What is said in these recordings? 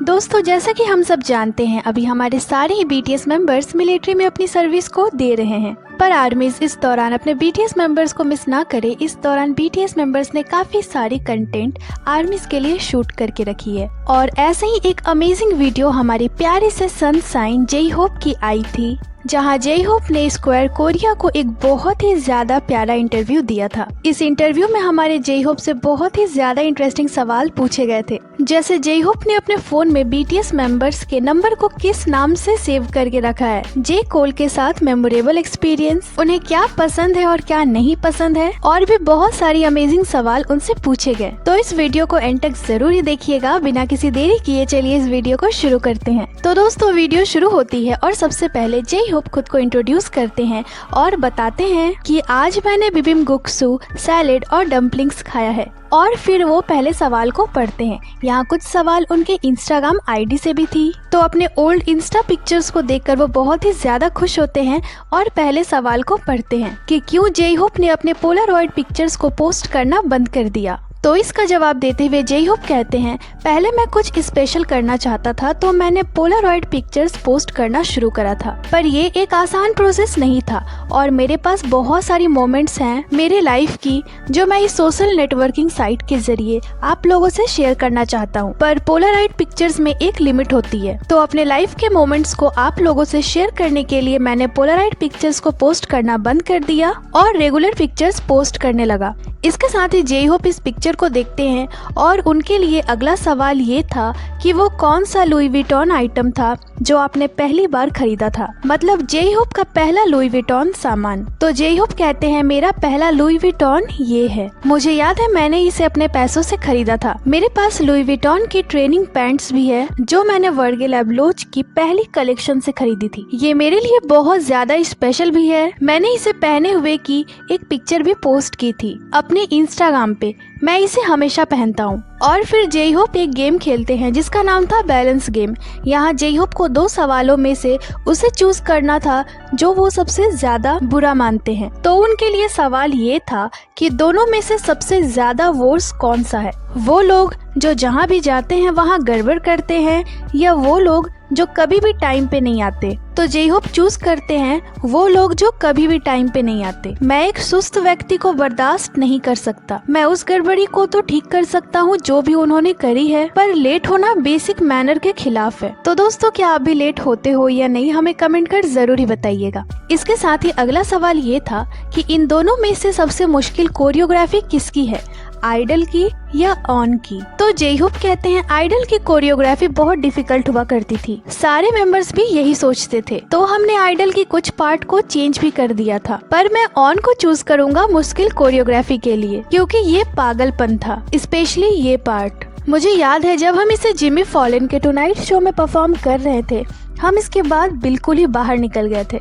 दोस्तों जैसा कि हम सब जानते हैं अभी हमारे सारे ही बीटीएस मेंबर्स मिलिट्री में अपनी सर्विस को दे रहे हैं, पर आर्मीज इस दौरान अपने बीटीएस मेंबर्स को मिस ना करे। इस दौरान बीटीएस मेंबर्स ने काफी सारी कंटेंट आर्मीज के लिए शूट करके रखी है और ऐसे ही एक अमेजिंग वीडियो हमारे प्यारे से सनशाइन जे होप की आई थी, जहां जे होप ने स्क्वायर कोरिया को एक बहुत ही ज्यादा प्यारा इंटरव्यू दिया था। इस इंटरव्यू में हमारे जे होप से बहुत ही ज्यादा इंटरेस्टिंग सवाल पूछे गए थे, जैसे जे होप ने अपने फोन में बीटीएस मेंबर्स के नंबर को किस नाम से सेव करके रखा है, जे कोल के साथ मेमोरेबल एक्सपीरियंस, उन्हें क्या पसंद है और क्या नहीं पसंद है, और भी बहुत सारी अमेजिंग सवाल उनसे पूछे गए। तो इस वीडियो को एंड तक जरूर ही देखिएगा। बिना किसी देरी किए चलिए इस वीडियो को शुरू करते हैं। तो दोस्तों वीडियो शुरू होती है और सबसे पहले जे होप खुद को इंट्रोड्यूस करते हैं और बताते हैं कि आज मैंने बिबिम्बुक्सू, सैलेड और डम्पलिंग्स खाया है। और फिर वो पहले सवाल को पढ़ते हैं। यहाँ कुछ सवाल उनके इंस्टाग्राम आईडी से भी थी, तो अपने ओल्ड इंस्टा पिक्चर्स को देखकर वो बहुत ही ज्यादा खुश होते हैं और पहले सवाल को पढ़ते हैं कि क्यों जे होप ने अपने पोलारॉइड पिक्चर्स को पोस्ट करना बंद कर दिया। तो इसका जवाब देते हुए जे होप कहते हैं, पहले मैं कुछ स्पेशल करना चाहता था तो मैंने पोलारॉइड पिक्चर्स पोस्ट करना शुरू करा था, पर ये एक आसान प्रोसेस नहीं था और मेरे पास बहुत सारी मोमेंट्स हैं मेरे लाइफ की जो मैं इस सोशल नेटवर्किंग साइट के जरिए आप लोगों से शेयर करना चाहता हूँ। पर पोलारॉइड पिक्चर्स में एक लिमिट होती है, तो अपने लाइफ के मोमेंट्स को आप लोगों से शेयर करने के लिए मैंने पोलारॉइड पिक्चर्स को पोस्ट करना बंद कर दिया और रेगुलर पिक्चर्स पोस्ट करने लगा। इसके साथ ही जे होप इस पिक्चर को देखते हैं और उनके लिए अगला सवाल ये था कि वो कौन सा लुई विटॉन आइटम था जो आपने पहली बार खरीदा था, मतलब जे होप का पहला लुई विटॉन सामान। तो जे होप कहते हैं, मेरा पहला लुई विटॉन ये है। मुझे याद है मैंने इसे अपने पैसों से खरीदा था। मेरे पास लुई विटॉन की ट्रेनिंग पैंट्स भी है जो मैंने वर्जिल एबलोह की पहली कलेक्शन से खरीदी थी। ये मेरे लिए बहुत ज्यादा स्पेशल भी है। मैंने इसे पहने हुए की एक पिक्चर भी पोस्ट की थी अपने इंस्टाग्राम पे। मैं इसे हमेशा पहनता हूँ। और फिर जे होप एक गेम खेलते हैं जिसका नाम था बैलेंस गेम। यहाँ जे होप को 2 सवालों में से उसे चूज करना था जो वो सबसे ज्यादा बुरा मानते हैं। तो उनके लिए सवाल ये था कि दोनों में से सबसे ज्यादा वर्स कौन सा है, वो लोग जो जहाँ भी जाते हैं वहाँ गड़बड़ करते हैं या वो लोग जो कभी भी टाइम पे नहीं आते। तो जे होप चूज करते हैं वो लोग जो कभी भी टाइम पे नहीं आते। मैं एक सुस्त व्यक्ति को बर्दाश्त नहीं कर सकता। मैं उस गड़बड़ी को तो ठीक कर सकता हूँ जो भी उन्होंने करी है, पर लेट होना बेसिक मैनर के खिलाफ है। तो दोस्तों क्या आप भी लेट होते हो या नहीं, हमें कमेंट कर जरूर ही बताइएगा। इसके साथ ही अगला सवाल ये था कि इन दोनों में से सबसे मुश्किल कोरियोग्राफी किसकी है, आइडल की या ऑन की। तो जे होप कहते हैं, आइडल की कोरियोग्राफी बहुत डिफिकल्ट हुआ करती थी। सारे मेंबर्स भी यही सोचते थे, तो हमने आइडल की कुछ पार्ट को चेंज भी कर दिया था। पर मैं ऑन को चूज करूंगा मुश्किल कोरियोग्राफी के लिए, क्योंकि ये पागलपन था, स्पेशली ये पार्ट। मुझे याद है जब हम इसे जिमी फॉलन के टुनाइट शो में परफॉर्म कर रहे थे, हम इसके बाद बिल्कुल ही बाहर निकल गए थे।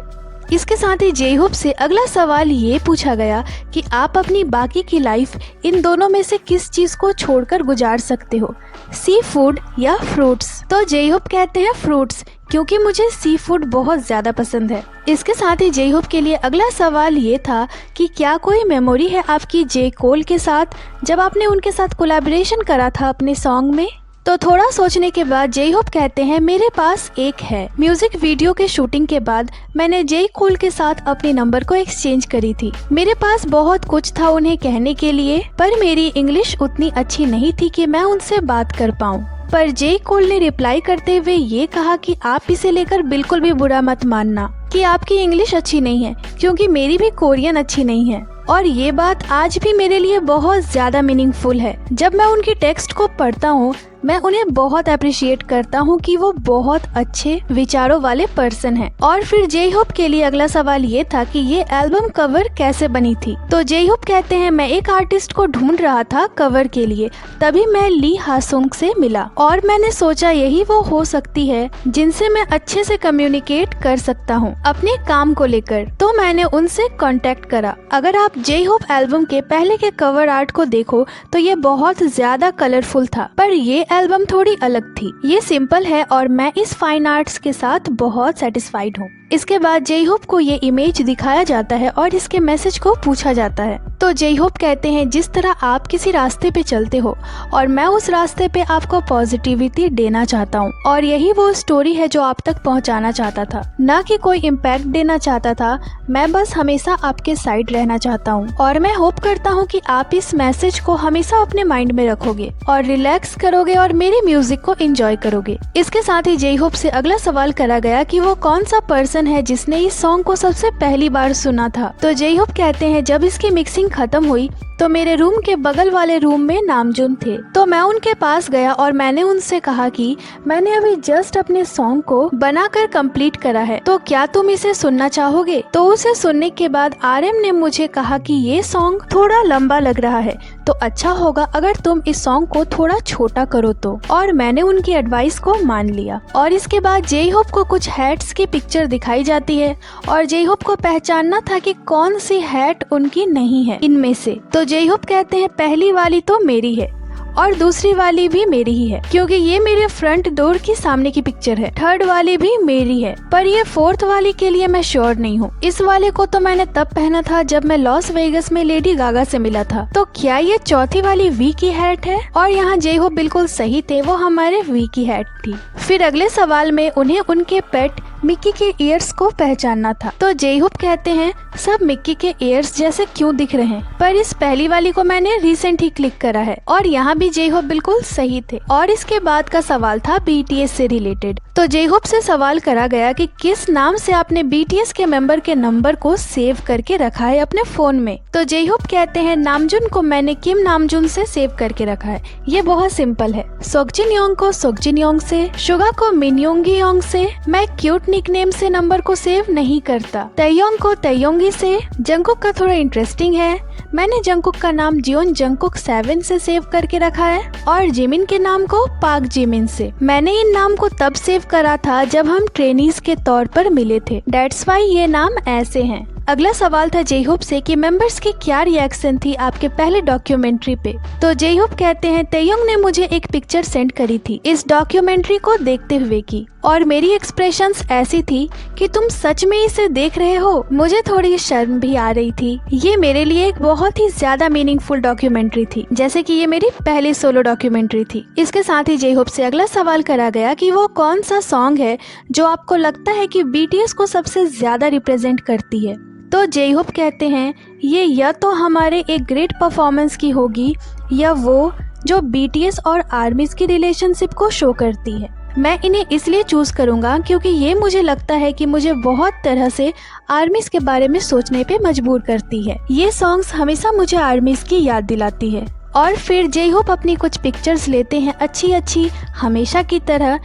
इसके साथ ही जे होप से अगला सवाल ये पूछा गया कि आप अपनी बाकी की लाइफ इन दोनों में से किस चीज को छोड़कर गुजार सकते हो, सी फूड या फ्रूट्स। तो जे होप कहते हैं फ्रूट्स, क्योंकि मुझे सी फूड बहुत ज्यादा पसंद है। इसके साथ ही जे होप के लिए अगला सवाल ये था कि क्या कोई मेमोरी है आपकी जे कोल के साथ जब आपने उनके साथ कोलैबोरेशन करा था अपने सॉन्ग में। तो थोड़ा सोचने के बाद जे होप कहते हैं, मेरे पास एक है। म्यूजिक वीडियो के शूटिंग के बाद मैंने जे कोल के साथ अपने नंबर को एक्सचेंज करी थी। मेरे पास बहुत कुछ था उन्हें कहने के लिए, पर मेरी इंग्लिश उतनी अच्छी नहीं थी कि मैं उनसे बात कर पाऊँ। पर जे कोल ने रिप्लाई करते हुए ये कहा कि आप इसे लेकर बिल्कुल भी बुरा मत मानना कि आपकी इंग्लिश अच्छी नहीं है, क्योंकि मेरी भी कोरियन अच्छी नहीं है। और ये बात आज भी मेरे लिए बहुत ज्यादा मीनिंगफुल है। जब मैं उनकी टेक्स्ट को पढ़ता हूँ मैं उन्हें बहुत अप्रिशिएट करता हूँ कि वो बहुत अच्छे विचारों वाले पर्सन हैं। और फिर जे होप के लिए अगला सवाल ये था कि ये एल्बम कवर कैसे बनी थी। तो जे होप कहते हैं, मैं एक आर्टिस्ट को ढूंढ रहा था कवर के लिए, तभी मैं ली हासुंग से मिला और मैंने सोचा यही वो हो सकती है जिनसे मैं अच्छे से कम्युनिकेट कर सकता हूँ अपने काम को लेकर। तो मैंने उनसे कांटेक्ट करा। अगर आप जे होप एल्बम के पहले के कवर आर्ट को देखो तो ये बहुत ज्यादा कलरफुल था, पर ये एल्बम थोड़ी अलग थी। ये सिंपल है और मैं इस फाइन आर्ट्स के साथ बहुत सेटिस्फाइड हूँ। इसके बाद जे होप को ये इमेज दिखाया जाता है और इसके मैसेज को पूछा जाता है। तो जे होप कहते हैं जिस तरह आप किसी रास्ते पे चलते हो और मैं उस रास्ते पे आपको पॉजिटिविटी देना चाहता हूँ और यही वो स्टोरी है जो आप तक पहुँचाना चाहता था, ना कि कोई इम्पैक्ट देना चाहता था। मैं बस हमेशा आपके साइड रहना चाहता हूँ और मैं होप करता हूँ कि आप इस मैसेज को हमेशा अपने माइंड में रखोगे और रिलैक्स करोगे और मेरी म्यूजिक को एंजॉय करोगे। इसके साथ ही जे होप से अगला सवाल करा गया कि वो कौन सा पर्सन है जिसने इस सॉन्ग को सबसे पहली बार सुना था। तो जे होप कहते हैं जब इसकी मिक्सिंग खत्म हुई तो मेरे रूम के बगल वाले रूम में नामजुन थे, तो मैं उनके पास गया और मैंने उनसे कहा कि मैंने अभी जस्ट अपने सॉन्ग को बनाकर कंप्लीट करा है, तो क्या तुम इसे सुनना चाहोगे। तो उसे सुनने के बाद आरएम ने मुझे कहा कि ये सॉन्ग थोड़ा लंबा लग रहा है, तो अच्छा होगा अगर तुम इस सॉन्ग को थोड़ा छोटा करो तो। और मैंने उनकी एडवाइस को मान लिया। और इसके बाद जे होप को कुछ हैट्स की पिक्चर दिखाई जाती है और जे होप को पहचानना था कि कौन सी हैट उनकी नहीं है इनमें से। तो जे होप कहते हैं पहली वाली तो मेरी है और दूसरी वाली भी मेरी ही है, क्योंकि ये मेरे फ्रंट डोर की सामने की पिक्चर है। थर्ड वाली भी मेरी है, पर ये फोर्थ वाली के लिए मैं श्योर नहीं हूँ। इस वाले को तो मैंने तब पहना था जब मैं लॉस वेगस में लेडी गागा से मिला था। तो क्या ये चौथी वाली वी की हैट है। और यहाँ जे होप बिल्कुल सही थे, वो हमारे वी की हैट थी। फिर अगले सवाल में उन्हें उनके पेट मिक्की के ईयर्स को पहचानना था। तो जे होप कहते हैं सब मिक्की के ईयर्स जैसे क्यों दिख रहे हैं, पर इस पहली वाली को मैंने रिसेंट ही क्लिक करा है। और यहाँ भी जे होप बिल्कुल सही थे। और इसके बाद का सवाल था बीटीएस से रिलेटेड। तो जे होप से सवाल करा गया कि किस नाम से आपने बीटीएस के मेंबर के नंबर को सेव करके रखा है अपने फोन में। तो जे होप कहते हैं नामजुन को मैंने किम नामजुन से सेव करके रखा है। ये बहुत सिंपल है। सोक्जिन योंग को सोक्जिन योंग से, शुगा को मिनयोंगी योंग से। मैं क्यूट निकनेम से नंबर को सेव नहीं करता। तैयोंग को तैयोंगी से। जंगकुक का थोड़ा इंटरेस्टिंग है, मैंने जंगकुक का नाम जियोन जंगकुक 7 से सेव करके रखा है और जिमिन के नाम को पाक जिमिन से। मैंने इन नाम को तब सेव करा था जब हम ट्रेनीज के तौर पर मिले थे, दैट्स व्हाई ये नाम ऐसे हैं। अगला सवाल था जे होप से कि मेंबर्स की क्या रिएक्शन थी आपके पहले डॉक्यूमेंट्री पे। तो जे होप कहते हैं तैयोंग ने मुझे एक पिक्चर सेंड करी थी इस डॉक्यूमेंट्री को देखते हुए की, और मेरी एक्सप्रेशंस ऐसी थी कि तुम सच में इसे देख रहे हो। मुझे थोड़ी शर्म भी आ रही थी। ये मेरे लिए एक बहुत ही ज्यादा मीनिंगफुल डॉक्यूमेंट्री थी, जैसे कि ये मेरी पहली सोलो डॉक्यूमेंट्री थी। इसके साथ ही जे होप से अगला सवाल करा गया कि वो कौन सा सॉन्ग है जो आपको लगता है कि बीटीएस को सबसे ज्यादा रिप्रेजेंट करती है। तो जे होप कहते हैं ये या तो हमारे एक ग्रेट परफॉर्मेंस की होगी या वो जो बीटीएस और आर्मीज की रिलेशनशिप को शो करती है। मैं इन्हें इसलिए चूज करूंगा क्योंकि ये मुझे लगता है कि मुझे बहुत तरह से आर्मीज के बारे में सोचने पे मजबूर करती है। ये सॉन्ग्स हमेशा मुझे आर्मीज की याद दिलाती है। और फिर जे होप अपनी कुछ पिक्चर्स लेते हैं अच्छी हमेशा की तरह।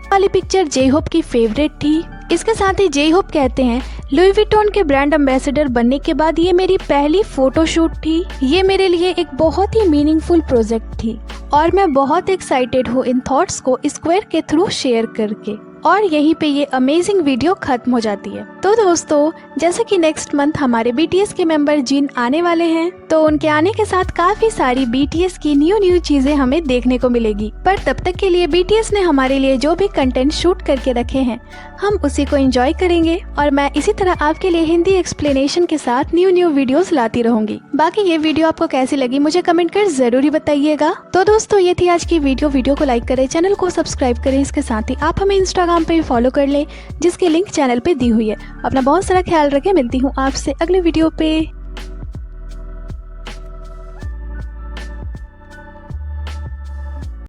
वाली पिक्चर जे होप की फेवरेट थी। इसके साथ ही जे होप कहते हैं लुई विटॉन के ब्रांड एम्बेसडर बनने के बाद ये मेरी पहली फोटोशूट थी। ये मेरे लिए एक बहुत ही मीनिंगफुल प्रोजेक्ट थी और मैं बहुत एक्साइटेड हूँ इन थॉट्स को स्क्वायर के थ्रू शेयर करके। और यहीं पे ये अमेजिंग वीडियो खत्म हो जाती है। तो दोस्तों जैसे कि नेक्स्ट मंथ हमारे बीटीएस के मेंबर जिन आने वाले हैं, तो उनके आने के साथ काफी सारी बीटीएस की न्यू चीजें हमें देखने को मिलेगी। पर तब तक के लिए बीटीएस ने हमारे लिए जो भी कंटेंट शूट करके रखे हैं हम उसी को एंजॉय करेंगे और मैं इसी तरह आपके लिए हिंदी एक्सप्लेनेशन के साथ न्यू वीडियोस लाती रहूंगी। बाकी ये वीडियो आपको कैसी लगी मुझे कमेंट कर जरूर ही बताइएगा। तो दोस्तों ये थी आज की वीडियो को लाइक करें, चैनल को सब्सक्राइब करें। इसके साथ ही आप हमें इंस्टाग्राम पे फॉलो कर लें जिसकी लिंक चैनल पे दी हुई है। अपना बहुत सारा ख्याल रखें। मिलती हूँ आपसे अगले वीडियो पे।